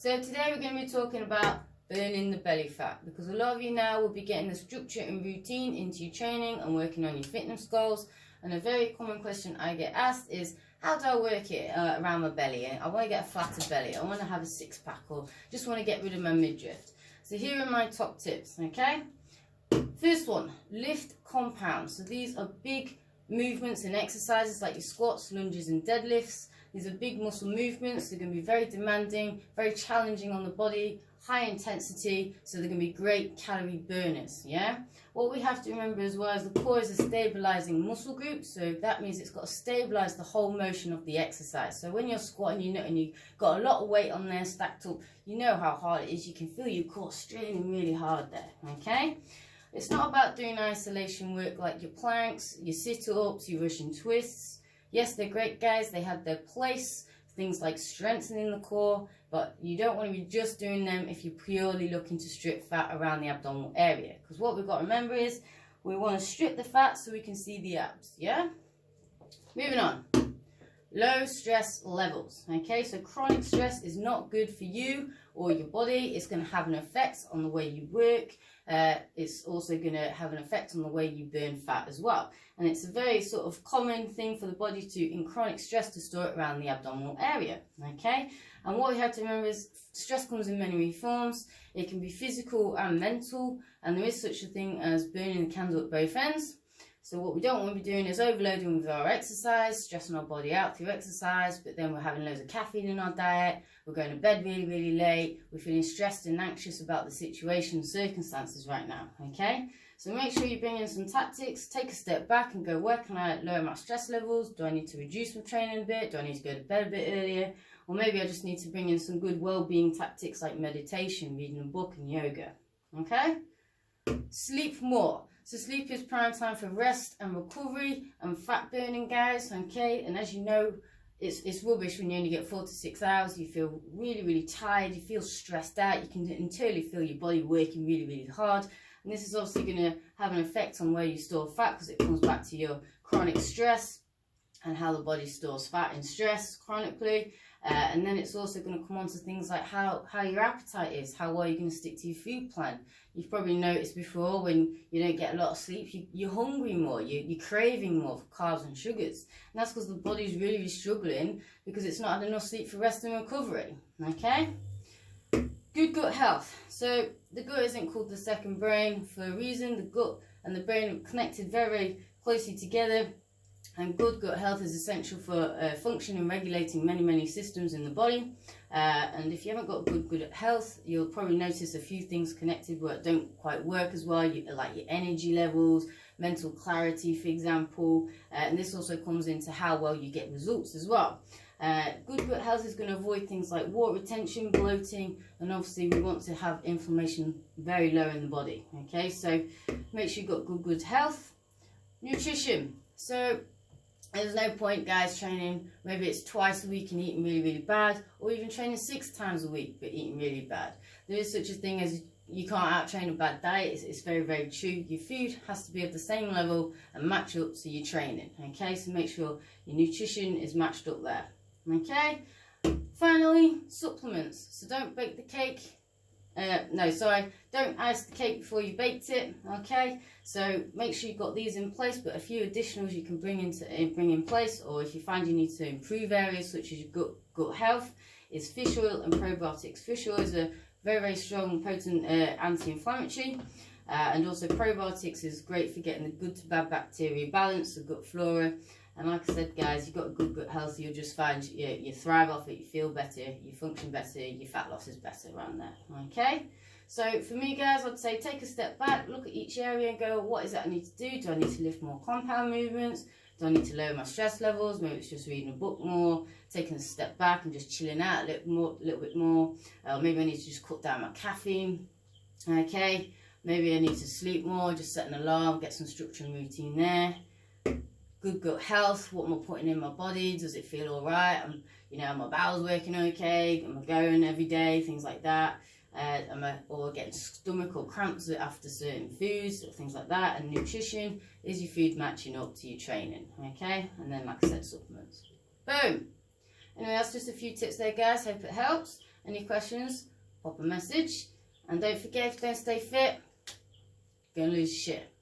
So today we're going to be talking about burning the belly fat, because a lot of you now will be getting the structure and routine into your training and working on your fitness goals. And a very common question I get asked is, how do I work it around my belly? I want to get a flatter belly, I want to have a six-pack, or just want to get rid of my midriff. So here are my top tips, okay? First one, lift compounds. So these are big movements and exercises like your squats, lunges and deadlifts. These are big muscle movements. They're going to be very demanding, very challenging on the body, high intensity, so they're going to be great calorie burners, yeah? What we have to remember as well is the core is a stabilizing muscle group, so that means it's got to stabilize the whole motion of the exercise. So when you're squatting, you know, and you've got a lot of weight on there stacked up, you know how hard it is. You can feel your core straining really hard there, okay? It's not about doing isolation work like your planks, your sit-ups, your Russian twists. Yes, they're great, guys. They have their place. Things like strengthening the core, but you don't want to be just doing them if you're purely looking to strip fat around the abdominal area. Because what we've got to remember is we want to strip the fat so we can see the abs, yeah? Moving on. Low stress levels, okay? So chronic stress is not good for you or your body. It's going to have an effect on the way you work. It's also going to have an effect on the way you burn fat as well. And it's a very sort of common thing for the body to, in chronic stress, to store it around the abdominal area, okay? And what we have to remember is stress comes in many forms. It can be physical and mental, and there is such a thing as burning the candle at both ends. So what we don't want to be doing is overloading with our exercise, stressing our body out through exercise, but then we're having loads of caffeine in our diet, we're going to bed really late, we're feeling stressed and anxious about the situation and circumstances right now, okay? So make sure you bring in some tactics, take a step back and go, where can I lower my stress levels? Do I need to reduce my training a bit? Do I need to go to bed a bit earlier? Or maybe I just need to bring in some good well-being tactics like meditation, reading a book and yoga, okay? Sleep more. So sleep is prime time for rest and recovery and fat burning, guys, okay? And as you know, it's rubbish when you only get 4 to 6 hours. You feel really tired, you feel stressed out, you can entirely feel your body working really hard. And this is obviously going to have an effect on where you store fat, because it comes back to your chronic stress and how the body stores fat in stress chronically. And then it's also going to come on to things like how your appetite is, how well you're going to stick to your food plan. You've probably noticed before, when you don't get a lot of sleep, you're hungry more, you're craving more for carbs and sugars. And that's because the body's really struggling because it's not had enough sleep for rest and recovery, okay? Good gut health. So the gut isn't called the second brain for a reason. The gut and the brain are connected very closely together. And good gut health is essential for functioning and regulating many systems in the body. And if you haven't got good gut health, you'll probably notice a few things connected that don't quite work as well, like your energy levels, mental clarity, for example. And this also comes into how well you get results as well. Good gut health is going to avoid things like water retention, bloating, and obviously we want to have inflammation very low in the body. Okay, so make sure you've got good gut health. Nutrition. So there's no point, guys, training maybe it's twice a week and eating really bad, or even training 6 times a week but eating really bad. There is such a thing as you can't out-train a bad diet. It's very true. Your food has to be of the same level and match up to your training, okay? So make sure your nutrition is matched up there, okay? Finally, supplements. So don't bake the cake. Don't ice the cake before you baked it, okay? So make sure you've got these in place, but a few additionals you can bring in place, or if you find you need to improve areas such as your gut health, is fish oil and probiotics. Fish oil is a very strong, potent anti-inflammatory, and also probiotics is great for getting the good to bad bacteria balance, the gut flora. And like I said, guys, you've got good gut health, you'll just find you thrive off it, you feel better, you function better, your fat loss is better around there, okay? So for me, guys, I'd say take a step back, look at each area and go, what is it I need to do? Do I need to lift more compound movements? Do I need to lower my stress levels? Maybe it's just reading a book more, taking a step back and just chilling out a little bit more. Maybe I need to just cut down my caffeine, okay? Maybe I need to sleep more, just set an alarm, get some structure and routine there. Good gut health, what am I putting in my body? Does it feel all right? Are my bowels working okay? Am I going every day? Things like that. Or getting stomach or cramps after certain foods, or things like that. And nutrition, is your food matching up to your training, okay? And then, like I said, supplements. Boom. Anyway, that's just a few tips there, guys. Hope it helps. Any questions, pop a message. And don't forget, if you don't stay fit, you're going to lose your shit.